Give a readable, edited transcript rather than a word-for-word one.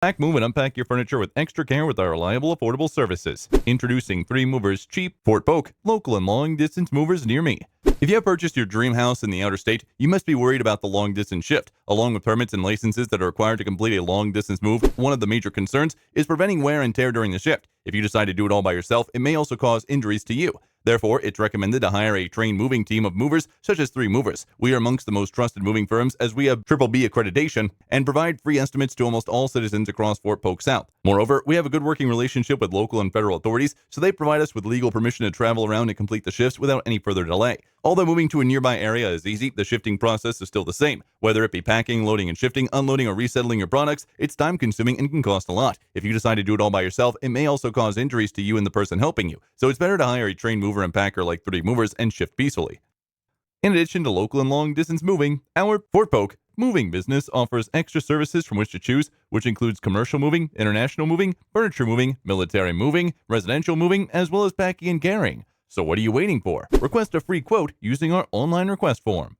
Pack, move, and unpack your furniture with extra care with our reliable, affordable services. Introducing 3 Movers Cheap, Fort Polk, local and long-distance movers near me. If you have purchased your dream house in the outer state, you must be worried about the long-distance shift. Along with permits and licenses that are required to complete a long-distance move, one of the major concerns is preventing wear and tear during the shift. If you decide to do it all by yourself, it may also cause injuries to you. Therefore, it's recommended to hire a trained moving team of movers such as 3 Movers. We are amongst the most trusted moving firms as we have BBB accreditation and provide free estimates to almost all citizens across Fort Polk South. Moreover, we have a good working relationship with local and federal authorities, so they provide us with legal permission to travel around and complete the shifts without any further delay. Although moving to a nearby area is easy, the shifting process is still the same. Whether it be packing, loading and shifting, unloading, or resettling your products, it's time consuming and can cost a lot. If you decide to do it all by yourself, it may also cause injuries to you and the person helping you. So it's better to hire a trained mover and packer like 3 Movers and shift peacefully. In addition to local and long distance moving, our Fort Polk moving business offers extra services from which to choose, which includes commercial moving, international moving, furniture moving, military moving, residential moving, as well as packing and carrying. So what are you waiting for? Request a free quote using our online request form.